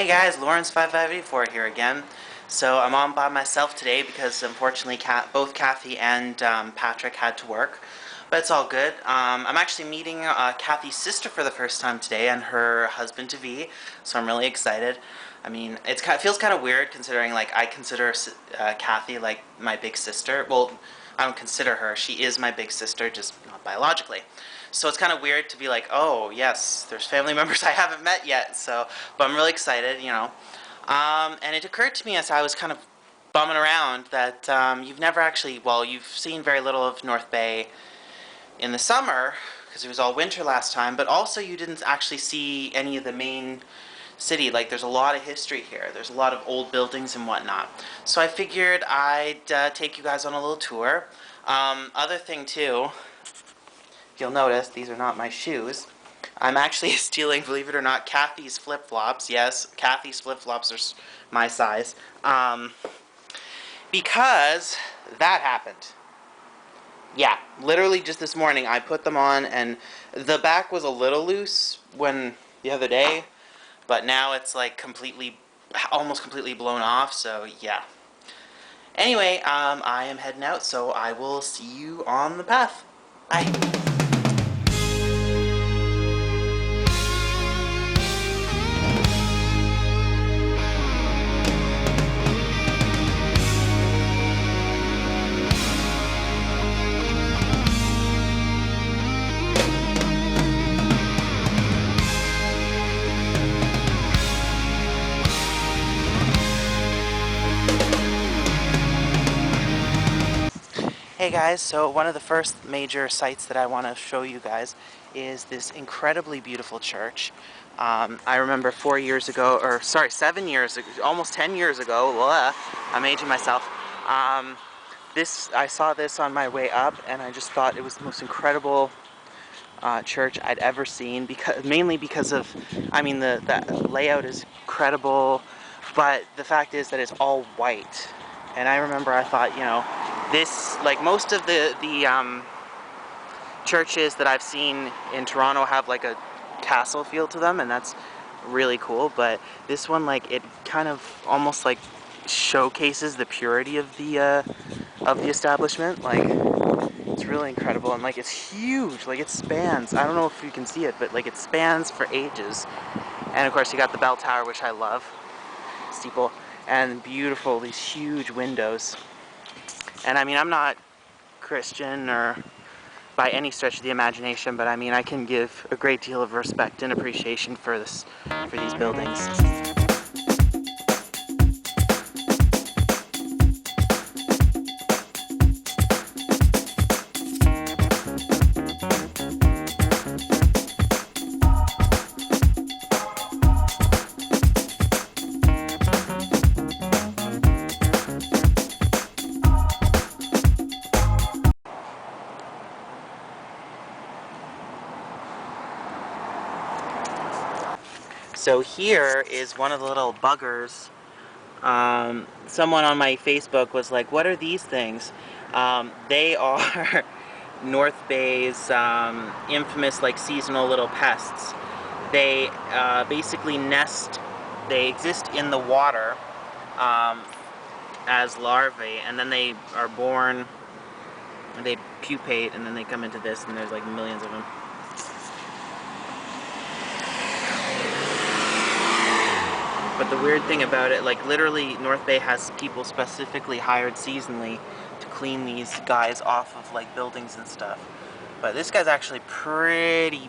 Hey guys, Lawrence5584 here again. So I'm on by myself today because unfortunately both Kathy and Patrick had to work. But it's all good. I'm actually meeting Kathy's sister for the first time today and her husband to be, so I'm really excited. I mean, it feels kind of weird considering like I consider Kathy like my big sister. Well, I don't consider her. She is my big sister, just not biologically. So it's kind of weird to be like, oh yes, there's family members I haven't met yet. So, but I'm really excited. And it occurred to me as I was kind of bumming around that you've never actually, well, you've seen very little of North Bay in the summer because it was all winter last time, but also you didn't actually see any of the main city. Like there's a lot of history here. There's a lot of old buildings and whatnot. So I figured I'd take you guys on a little tour. Other thing too, if you'll notice, these are not my shoes. I'm actually stealing, believe it or not, Kathy's flip-flops. Yes, Kathy's flip-flops are my size. Because that happened. Yeah, literally just this morning I put them on and the back was a little loose the other day, but now it's like almost completely blown off, so yeah. Anyway, I am heading out, so I will see you on the path. Bye. Hey guys, so one of the first major sites that I want to show you guys is this incredibly beautiful church. I remember 7 years ago, almost 10 years ago, I'm aging myself, I saw this on my way up and I just thought it was the most incredible church I'd ever seen, mainly because of, the layout is incredible, but the fact is that it's all white. And I remember I thought, this, like most of the churches that I've seen in Toronto have like a castle feel to them, and that's really cool, but this one, like, it kind of almost like showcases the purity of the establishment. Like, it's really incredible, and like it's huge, like it spans, I don't know if you can see it, but like it spans for ages. And of course you got the bell tower, which I love, steeple, and beautiful, these huge windows. And I mean, I'm not Christian or by any stretch of the imagination, but I mean, I can give a great deal of respect and appreciation for these buildings. So here is one of the little buggers. Someone on my Facebook was like, what are these things? They are North Bay's infamous like seasonal little pests. They basically they exist in the water as larvae, and then they are born, and they pupate, and then they come into this, and there's like millions of them. But the weird thing about it, like literally North Bay has people specifically hired seasonally to clean these guys off of like buildings and stuff. But this guy's actually pretty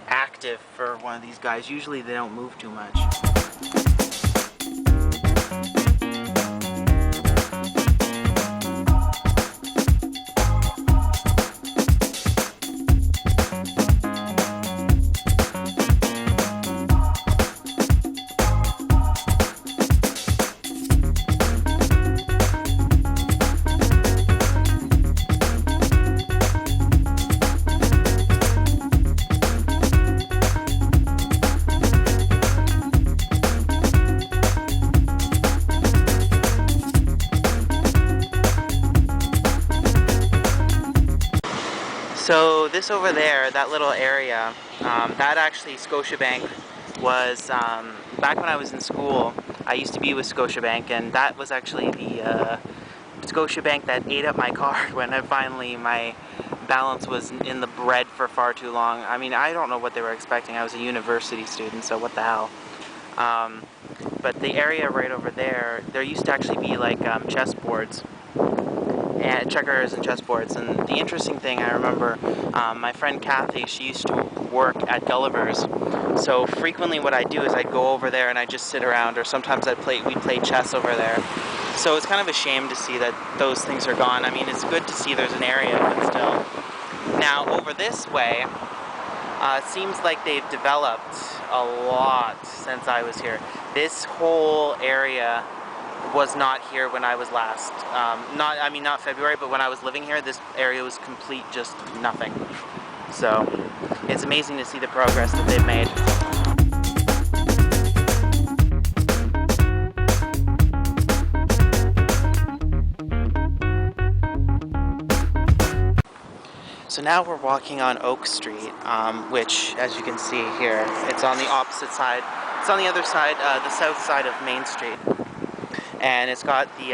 active for one of these guys. Usually they don't move too much. So this over there, that little area, that actually Scotiabank was back when I was in school. I used to be with Scotiabank, and that was actually the Scotiabank that ate up my card when my balance was in the bread for far too long. I mean, I don't know what they were expecting. I was a university student, so what the hell. But the area right over there used to actually be like chessboards, and checkers and chessboards. And the interesting thing, I remember my friend Kathy, she used to work at Gulliver's. So frequently what I'd do is I'd go over there and I'd just sit around, or sometimes we'd play chess over there. So it's kind of a shame to see that those things are gone. I mean, it's good to see there's an area, but still. Now, over this way, it seems like they've developed a lot since I was here. This whole area was not here when I was last. Not February, but when I was living here, this area was complete just nothing. So, it's amazing to see the progress that they've made. So now we're walking on Oak Street, which, as you can see here, it's on the opposite side. It's on the other side, the south side of Main Street. And it's got the,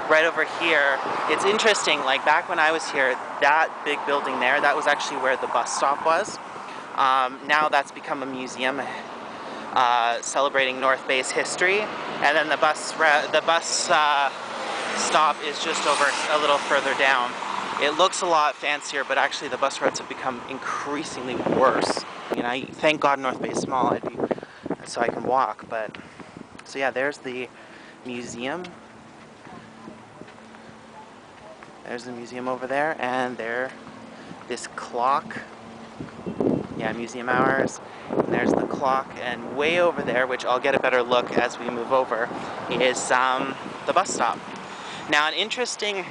right over here, it's interesting, like back when I was here, that big building there, that was actually where the bus stop was. Now that's become a museum, celebrating North Bay's history. And then the bus stop is just over a little further down. It looks a lot fancier, but actually the bus routes have become increasingly worse. I mean, I thank God North Bay is small, so I can walk, but... So yeah, there's the museum. There's the museum over there, and this clock. Yeah, museum hours. And there's the clock, and way over there, which I'll get a better look as we move over, is the bus stop. Now, an interesting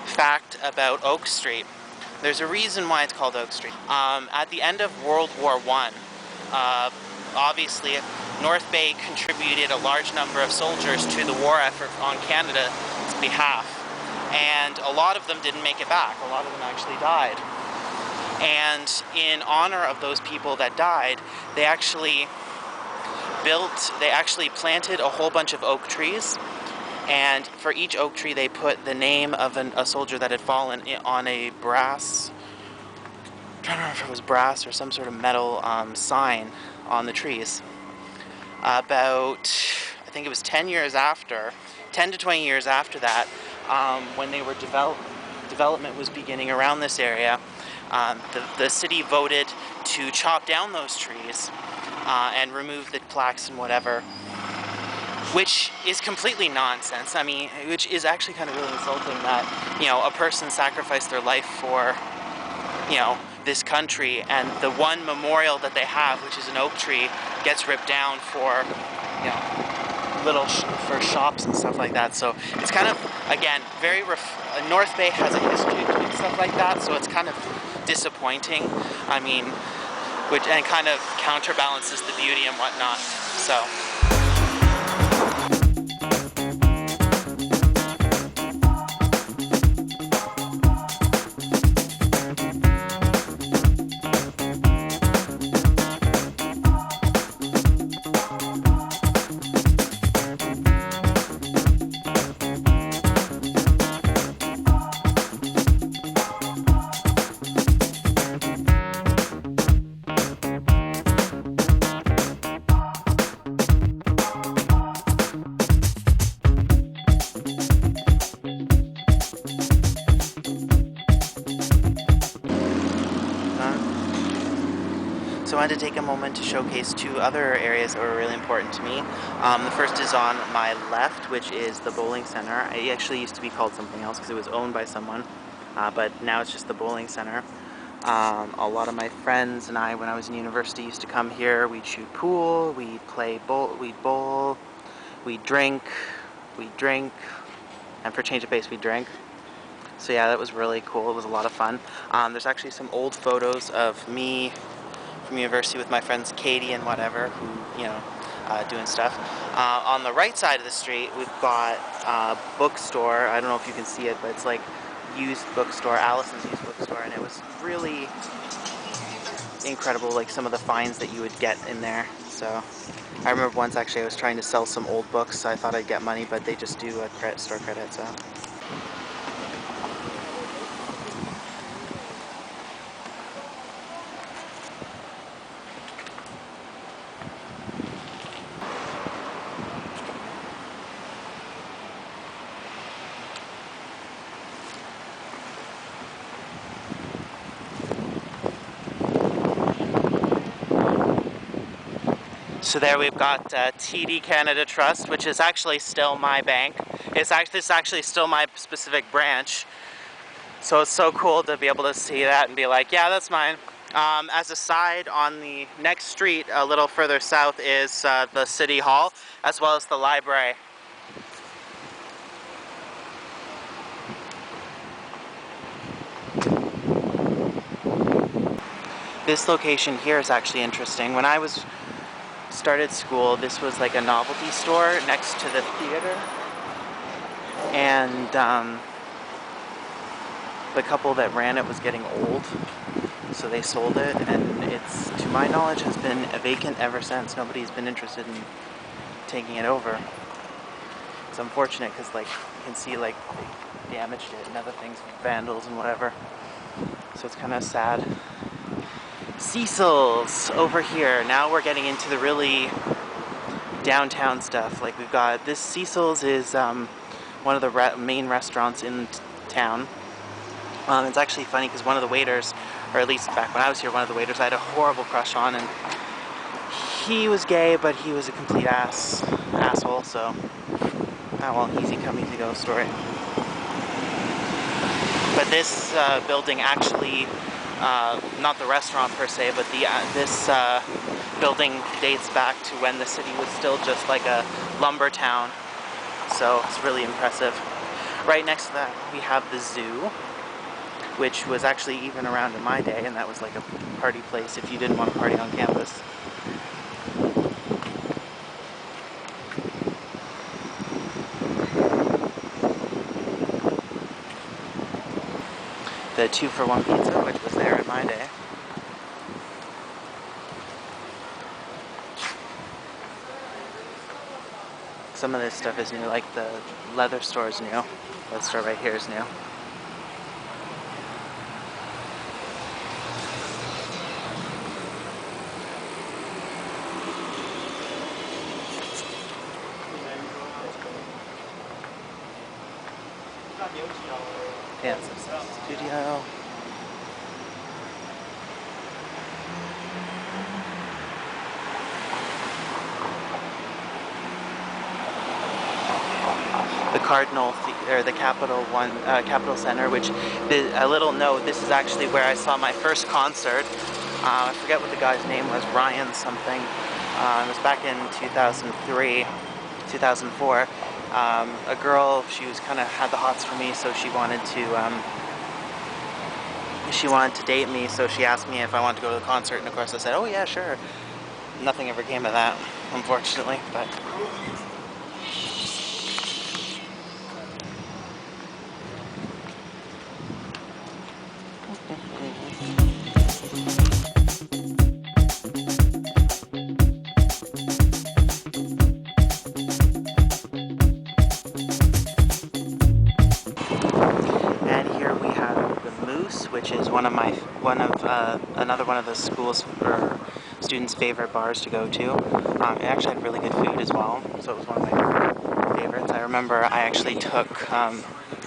fact about Oak Street. There's a reason why it's called Oak Street. At the end of World War I, obviously, North Bay contributed a large number of soldiers to the war effort on Canada's behalf, and a lot of them didn't make it back. A lot of them actually died. And in honor of those people that died, they actually planted a whole bunch of oak trees. And for each oak tree, they put the name of a soldier that had fallen on a brass, I'm trying to remember if it was brass or some sort of metal sign on the trees. About, I think it was 10 to 20 years after that, when they were development was beginning around this area, the city voted to chop down those trees and remove the plaques and whatever. Which is completely nonsense. I mean, which is actually kind of really insulting that, a person sacrificed their life for, this country, and the one memorial that they have, which is an oak tree, gets ripped down for, for shops and stuff like that. So it's kind of, again, North Bay has a history of doing stuff like that, so it's kind of disappointing. I mean, and kind of counterbalances the beauty and whatnot. So. So I wanted to take a moment to showcase two other areas that were really important to me. The first is on my left, which is the bowling center. It actually used to be called something else because it was owned by someone, but now it's just the bowling center. A lot of my friends and I, when I was in university, used to come here. We'd shoot pool, we'd bowl, we'd drink, and for change of pace, we'd drink. So yeah, that was really cool. It was a lot of fun. There's actually some old photos of me from university with my friends Katie and whatever, who, doing stuff. On the right side of the street, we've got a bookstore. I don't know if you can see it, but it's like used bookstore, Allison's used bookstore, and it was really incredible, like some of the finds that you would get in there. So I remember once actually I was trying to sell some old books, so I thought I'd get money, but they just do a store credit, so. So there we've got TD Canada Trust, which is actually still my bank. This is actually still my specific branch. So it's so cool to be able to see that and be like, yeah, that's mine. As a side, on the next street, a little further south, is the City Hall, as well as the library. This location here is actually interesting. When I started school, this was like a novelty store next to the theater, and the couple that ran it was getting old, so they sold it, and it's, to my knowledge, has been vacant ever since. Nobody's been interested in taking it over. It's unfortunate because, like, you can see, like, they damaged it and other things, vandals and whatever, so it's kind of sad. Cecil's over here. Now we're getting into the really downtown stuff. Like, we've got this. Cecil's is one of the main restaurants in town. It's actually funny because one of the waiters, or at least back when I was here, one of the waiters I had a horrible crush on, and he was gay, but he was a complete asshole, so, well, easy come, easy go story. But this building actually, not the restaurant per se, but this building dates back to when the city was still just like a lumber town, so it's really impressive. Right next to that we have the zoo, which was actually even around in my day, and that was like a party place if you didn't want to party on campus. The 2-for-1 pizza, which was there in my day. Some of this stuff is new, like the leather store is new. Leather store right here is new. Dance studio. The Cardinal, or the Capitol Center, which, a little note, this is actually where I saw my first concert. I forget what the guy's name was, Ryan something. It was back in 2003, 2004. A girl, she was kind of had the hots for me, so she wanted to date me, so she asked me if I wanted to go to the concert, and of course I said, oh yeah, sure. Nothing ever came of that, unfortunately, but... Which is another one of the school's or students' favorite bars to go to. It actually had really good food as well, so it was one of my favorites. I remember I actually took,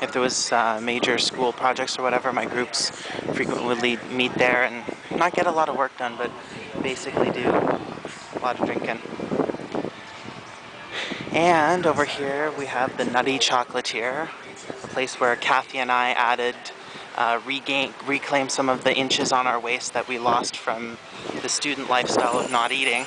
if there was major school projects or whatever, my groups frequently would meet there and not get a lot of work done, but basically do a lot of drinking. And over here we have the Nutty Chocolatier, a place where Kathy and I reclaim some of the inches on our waist that we lost from the student lifestyle of not eating.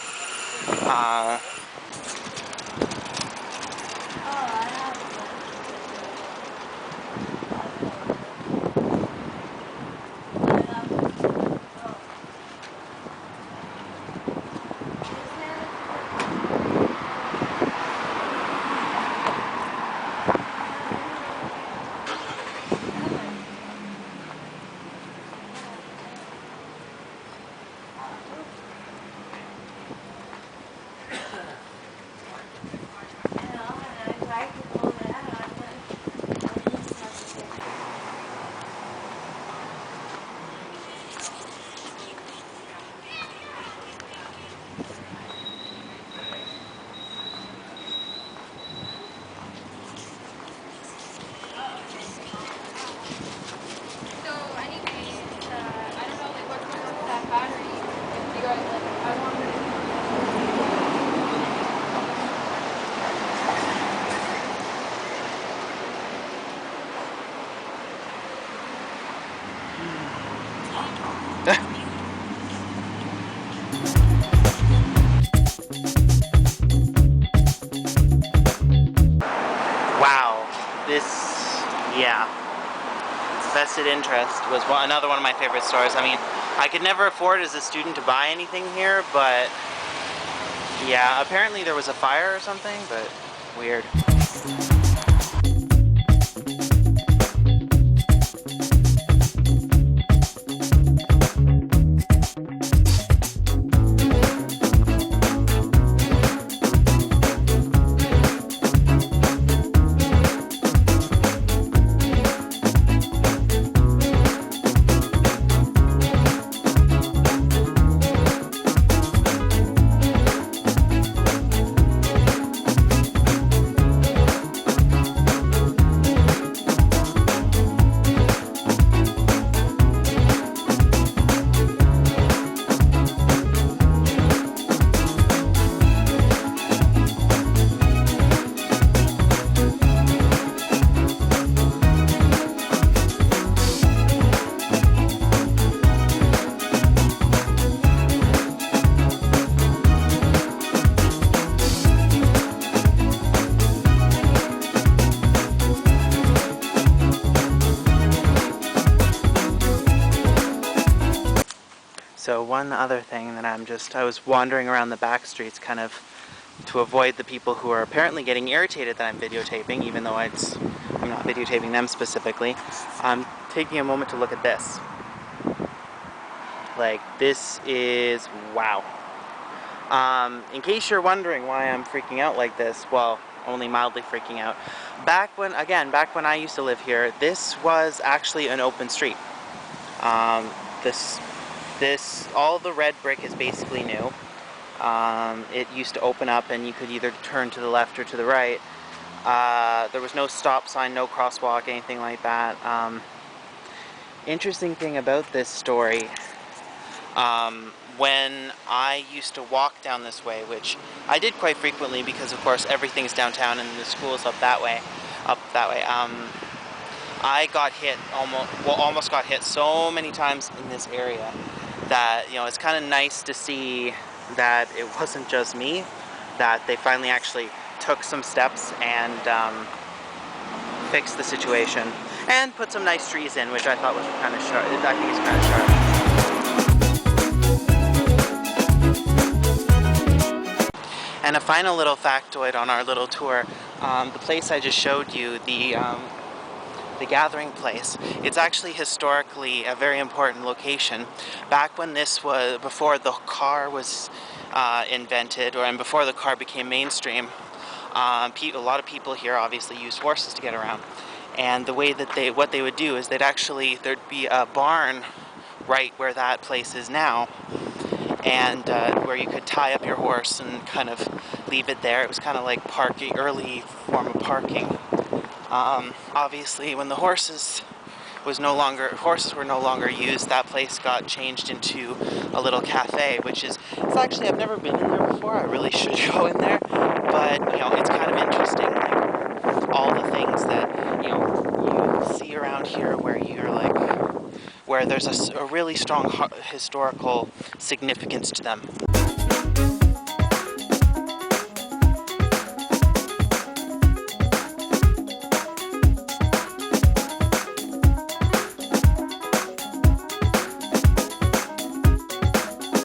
yeah. Vested Interest was another one of my favorite stores. I mean, I could never afford as a student to buy anything here, but yeah, apparently there was a fire or something, but weird. So one other thing that I was wandering around the back streets kind of to avoid the people who are apparently getting irritated that I'm videotaping, even though I'm not videotaping them specifically. I'm taking a moment to look at this. Like, this is, wow. In case you're wondering why I'm freaking out like this, well, only mildly freaking out. Back when I used to live here, this was actually an open street. All the red brick is basically new. It used to open up and you could either turn to the left or to the right. There was no stop sign, no crosswalk, anything like that. Interesting thing about this story, when I used to walk down this way, which I did quite frequently because of course everything's downtown and the school's up that way, I got hit almost got hit so many times in this area that, you know, it's kind of nice to see that it wasn't just me, that they finally actually took some steps and fixed the situation and put some nice trees in, which I thought was kind of sharp. I think it's kind of sharp. And a final little factoid on our little tour, the place I just showed you, the gathering place, it's actually historically a very important location. Back when this was, before the car was invented, and before the car became mainstream, a lot of people here obviously used horses to get around. And the way that what they would do is there'd be a barn right where that place is now, and where you could tie up your horse and kind of leave it there. It was kind of like parking, early form of parking. Obviously, when the horses were no longer used, that place got changed into a little cafe, it's actually, I've never been in there before. I really should go in there, but you know, it's kind of interesting, like all the things that, you know, you see around here where there's a really strong historical significance to them.